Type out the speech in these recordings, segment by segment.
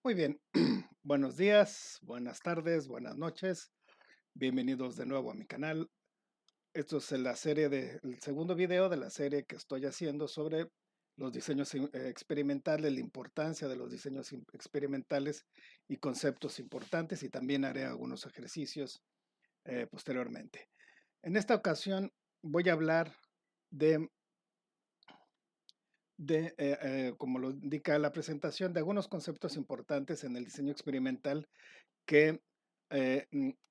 Muy bien, buenos días, buenas tardes, buenas noches. Bienvenidos de nuevo a mi canal. Esto es el segundo video de la serie que estoy haciendo sobre los diseños experimentales, la importancia de los diseños experimentales y conceptos importantes, y también haré algunos ejercicios posteriormente. En esta ocasión voy a hablar de como lo indica la presentación, de algunos conceptos importantes en el diseño experimental que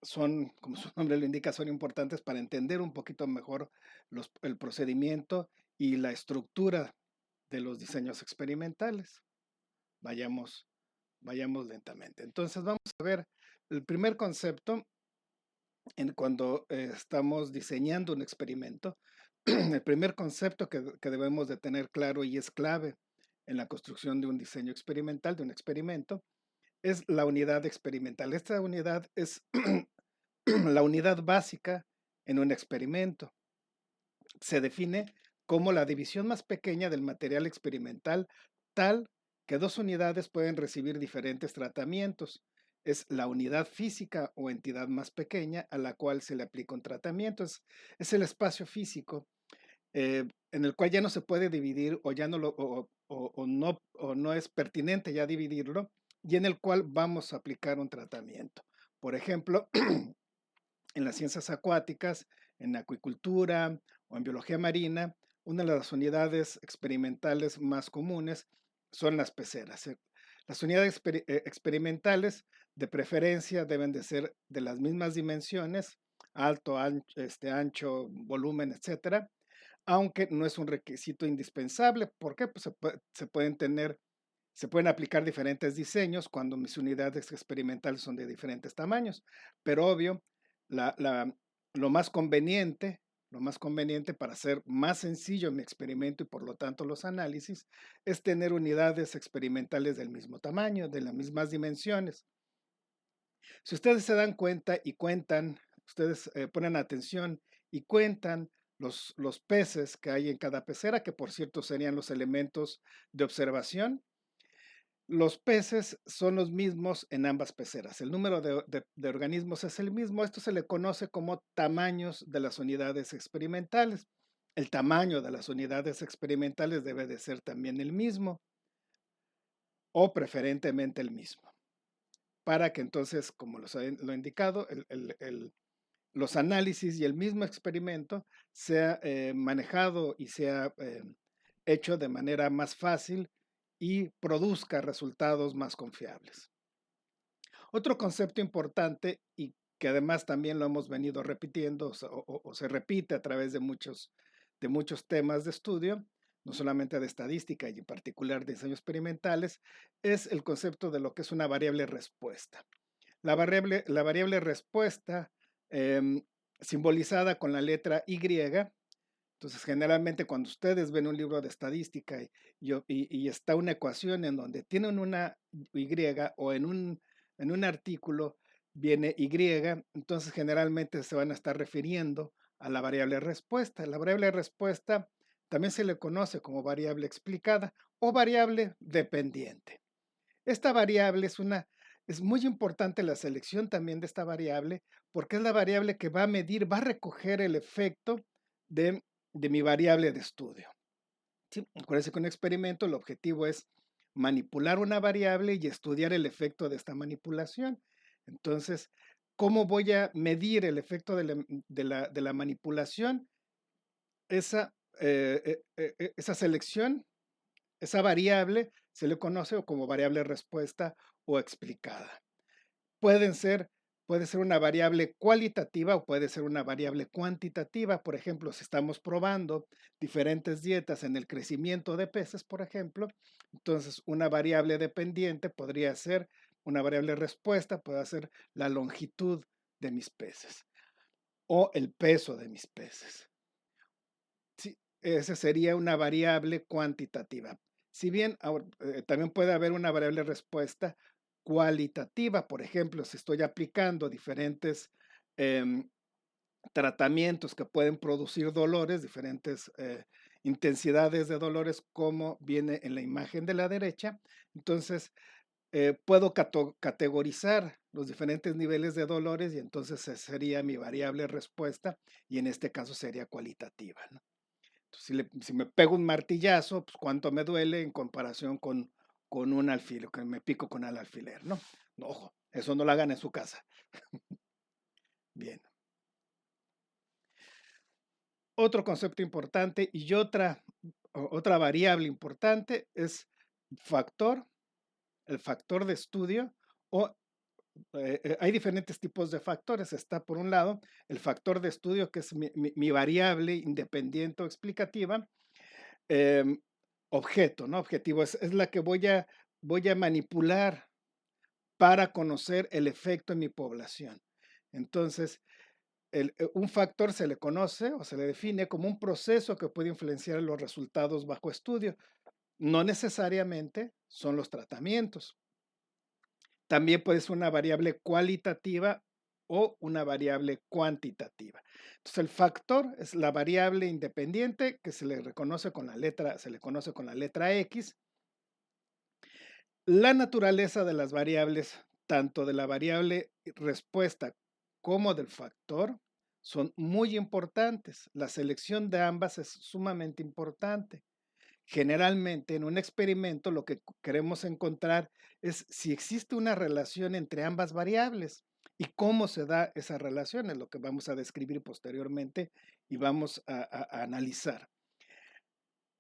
son, como su nombre lo indica, son importantes para entender un poquito mejor el procedimiento y la estructura de los diseños experimentales. Vayamos, vayamos lentamente. Entonces vamos a ver el primer concepto cuando estamos diseñando un experimento. El primer concepto que debemos de tener claro y es clave en la construcción de un diseño experimental, de un experimento, es la unidad experimental. Esta unidad es la unidad básica en un experimento. Se define como la división más pequeña del material experimental, tal que dos unidades pueden recibir diferentes tratamientos. Es la unidad física o entidad más pequeña a la cual se le aplica un tratamiento. Es el espacio físico en el cual ya no se puede dividir o ya no lo, o no es pertinente ya dividirlo, y en el cual vamos a aplicar un tratamiento. Por ejemplo, en las ciencias acuáticas, en acuicultura o en biología marina, una de las unidades experimentales más comunes son las peceras. Las unidades experimentales de preferencia deben de ser de las mismas dimensiones, alto, ancho, volumen, etcétera, aunque no es un requisito indispensable. ¿Por qué? Pues se pueden aplicar diferentes diseños cuando mis unidades experimentales son de diferentes tamaños, pero obvio, la, la, lo lo más conveniente para hacer más sencillo mi experimento y por lo tanto los análisis, es tener unidades experimentales del mismo tamaño, de las mismas dimensiones. Si ustedes se dan cuenta y cuentan, ustedes ponen atención y cuentan los peces que hay en cada pecera, que por cierto serían los elementos de observación. Los peces son los mismos en ambas peceras. El número de organismos es el mismo. Esto se le conoce como tamaños de las unidades experimentales. El tamaño de las unidades experimentales debe de ser también el mismo o preferentemente el mismo, para que entonces, como lo he indicado, los análisis y el mismo experimento sea manejado y sea hecho de manera más fácil y produzca resultados más confiables. Otro concepto importante y que además también lo hemos venido repitiendo o se repite a través de muchos temas de estudio, no solamente de estadística y en particular de diseños experimentales, es el concepto de lo que es una variable respuesta. La variable respuesta, em, simbolizada con la letra Y. Entonces, generalmente cuando ustedes ven un libro de estadística y está una ecuación en donde tienen una Y o en un artículo viene Y, entonces generalmente se van a estar refiriendo a la variable respuesta. La variable respuesta también se le conoce como variable explicada o variable dependiente. Esta variable es muy importante la selección también de esta variable, porque es la variable que va a medir, va a recoger el efecto de, de mi variable de estudio. ¿Sí? Acuérdense que un experimento, el objetivo es manipular una variable y estudiar el efecto de esta manipulación. Entonces, ¿cómo voy a medir el efecto de la manipulación? Esa, esa selección, esa variable se le conoce como variable respuesta o explicada. Pueden ser, puede ser una variable cualitativa o puede ser una variable cuantitativa. Por ejemplo, si estamos probando diferentes dietas en el crecimiento de peces, por ejemplo, entonces una variable dependiente podría ser, una variable respuesta puede ser la longitud de mis peces o el peso de mis peces. Sí, esa sería una variable cuantitativa. Si bien también puede haber una variable respuesta cualitativa, por ejemplo, si estoy aplicando diferentes em, tratamientos que pueden producir dolores, diferentes intensidades de dolores, como viene en la imagen de la derecha, entonces puedo categorizar los diferentes niveles de dolores y entonces esa sería mi variable respuesta y en este caso sería cualitativa, ¿no? Entonces, si me pego un martillazo, pues cuánto me duele en comparación con un alfiler, que me pico con el alfiler, ¿no? No, ojo, eso no lo hagan en su casa. Bien. Otro concepto importante y otra variable importante es factor, el factor de estudio o hay diferentes tipos de factores. Está por un lado el factor de estudio, que es mi variable independiente o explicativa, em, objeto, ¿no? Objetivo, es la que voy a manipular para conocer el efecto en mi población. Entonces, un factor se le conoce o se le define como un proceso que puede influenciar los resultados bajo estudio. No necesariamente son los tratamientos. También puede ser una variable cualitativa o una variable cuantitativa. Entonces, el factor es la variable independiente que se le conoce con la letra X. La naturaleza de las variables, tanto de la variable respuesta como del factor, son muy importantes. La selección de ambas es sumamente importante. Generalmente en un experimento lo que queremos encontrar es si existe una relación entre ambas variables y cómo se da esa relación, es lo que vamos a describir posteriormente y vamos a analizar.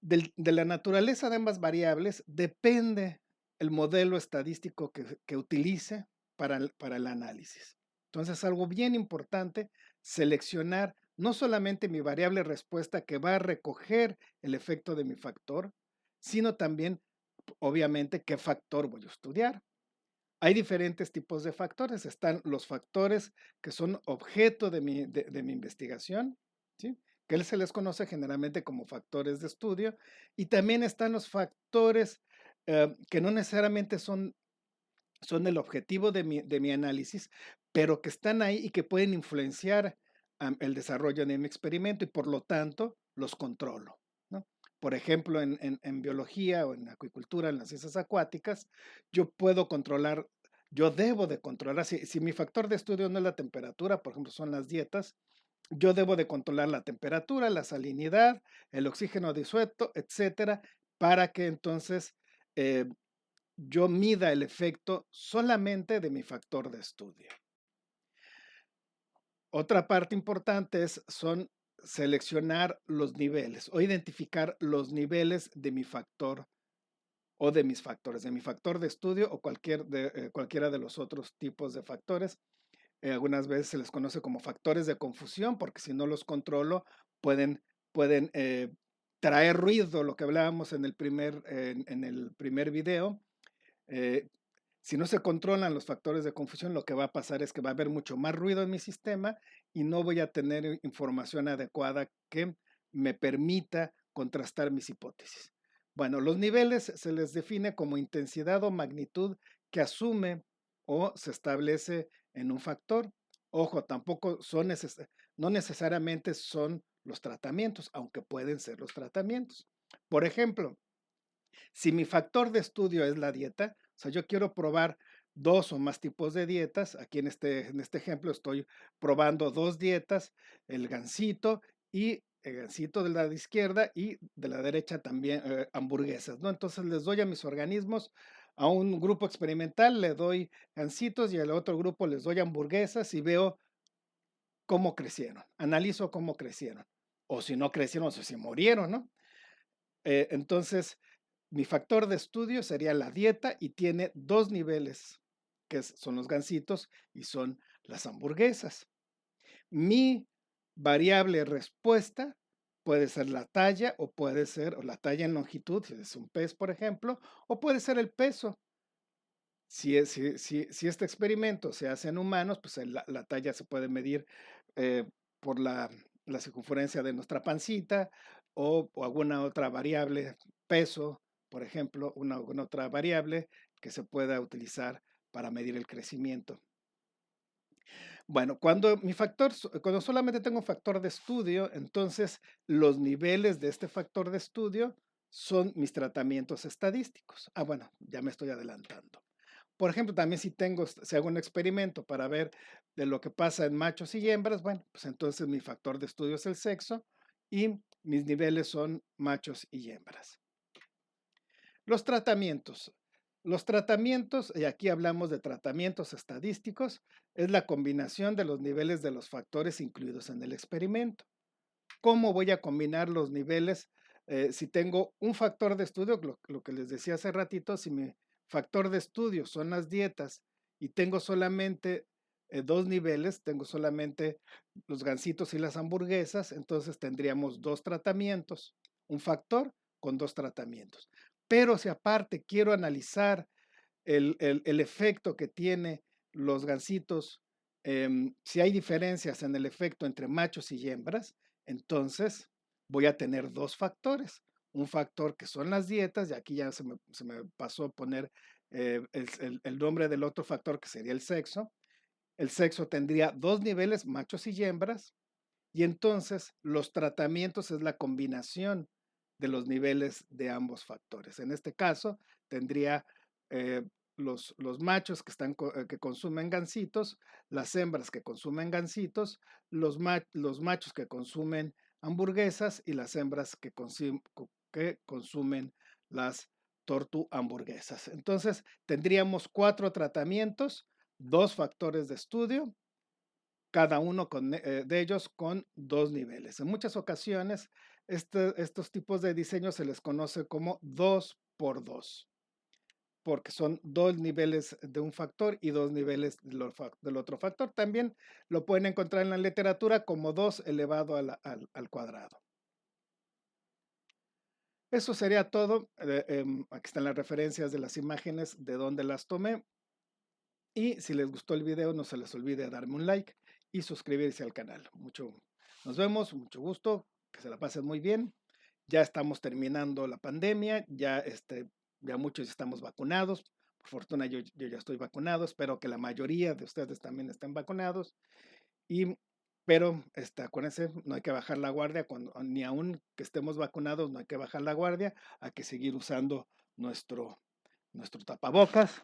De la naturaleza de ambas variables depende el modelo estadístico que utilice para el análisis. Entonces, algo bien importante, seleccionar no solamente mi variable respuesta que va a recoger el efecto de mi factor, sino también, obviamente, qué factor voy a estudiar. Hay diferentes tipos de factores. Están los factores que son objeto de mi investigación, ¿sí? Que se les conoce generalmente como factores de estudio. Y también están los factores que no necesariamente son el objetivo de mi análisis, pero que están ahí y que pueden influenciar el desarrollo de mi experimento y por lo tanto los controlo, ¿no? Por ejemplo, en biología o en acuicultura, en las ciencias acuáticas, yo debo de controlar, si mi factor de estudio no es la temperatura, por ejemplo, son las dietas, yo debo de controlar la temperatura, la salinidad, el oxígeno disuelto, etcétera, para que entonces eh, yo mida el efecto solamente de mi factor de estudio. Otra parte importante son seleccionar los niveles o identificar los niveles de mi factor o de mis factores, de mi factor de estudio o cualquiera de los otros tipos de factores. Algunas veces se les conoce como factores de confusión porque si no los controlo pueden traer ruido, lo que hablábamos en el primer video. eh, si no se controlan los factores de confusión, lo que va a pasar es que va a haber mucho más ruido en mi sistema y no voy a tener información adecuada que me permita contrastar mis hipótesis. Bueno, los niveles se les define como intensidad o magnitud que asume o se establece en un factor. Ojo, tampoco no necesariamente son los tratamientos, aunque pueden ser los tratamientos. Por ejemplo, si mi factor de estudio es la dieta, o sea, yo quiero probar dos o más tipos de dietas. Aquí en este ejemplo estoy probando dos dietas, el gansito y el gansito de la izquierda y de la derecha también hamburguesas, ¿no? Entonces les doy a mis organismos, a un grupo experimental le doy gansitos y al otro grupo les doy hamburguesas y veo cómo crecieron, analizo cómo crecieron, o si no crecieron, o si murieron, ¿no? Entonces, mi factor de estudio sería la dieta y tiene dos niveles, son los gansitos y son las hamburguesas. Mi variable respuesta puede ser la talla o puede ser o la talla en longitud, si es un pez, por ejemplo, o puede ser el peso. Si este experimento se hace en humanos, pues la talla se puede medir por la circunferencia de nuestra pancita o alguna otra variable, peso, por ejemplo, alguna otra variable que se pueda utilizar para medir el crecimiento. Bueno, cuando solamente tengo un factor de estudio, entonces los niveles de este factor de estudio son mis tratamientos estadísticos. Bueno, ya me estoy adelantando. Por ejemplo, también si hago un experimento para ver de lo que pasa en machos y hembras, bueno, pues entonces mi factor de estudio es el sexo y mis niveles son machos y hembras. Los tratamientos. Los tratamientos, y aquí hablamos de tratamientos estadísticos, es la combinación de los niveles de los factores incluidos en el experimento. ¿Cómo voy a combinar los niveles? Si tengo un factor de estudio, lo que les decía hace ratito, si mi factor de estudio son las dietas y tengo solamente dos niveles, tengo solamente los gansitos y las hamburguesas, entonces tendríamos dos tratamientos, un factor con dos tratamientos. Pero si aparte quiero analizar el efecto que tiene los gansitos, si hay diferencias en el efecto entre machos y hembras, entonces voy a tener dos factores. Un factor que son las dietas, y aquí ya se me pasó a poner el nombre del otro factor que sería el sexo. El sexo tendría dos niveles, machos y hembras, y entonces los tratamientos es la combinación de los niveles de ambos factores. En este caso, tendría eh, los machos que consumen gansitos, las hembras que consumen gansitos, los machos que consumen hamburguesas y las hembras que consumen las tortu hamburguesas. Entonces, tendríamos cuatro tratamientos, dos factores de estudio, cada uno de ellos con dos niveles. En muchas ocasiones, estos tipos de diseños se les conoce como 2 por 2, porque son dos niveles de un factor y dos niveles del otro factor. También lo pueden encontrar en la literatura como 2 elevado al cuadrado. Eso sería todo. Aquí están las referencias de las imágenes de donde las tomé. Y si les gustó el video, no se les olvide darme un like y suscribirse al canal. Nos vemos, mucho gusto, que se la pasen muy bien. Ya estamos terminando la pandemia, ya muchos estamos vacunados. Por fortuna yo ya estoy vacunado, espero que la mayoría de ustedes también estén vacunados. Pero acuérdense, no hay que bajar la guardia, ni aun que estemos vacunados, no hay que bajar la guardia, hay que seguir usando nuestro tapabocas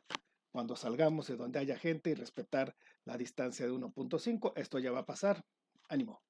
cuando salgamos de donde haya gente y respetar la distancia de 1.5. Esto ya va a pasar. Ánimo.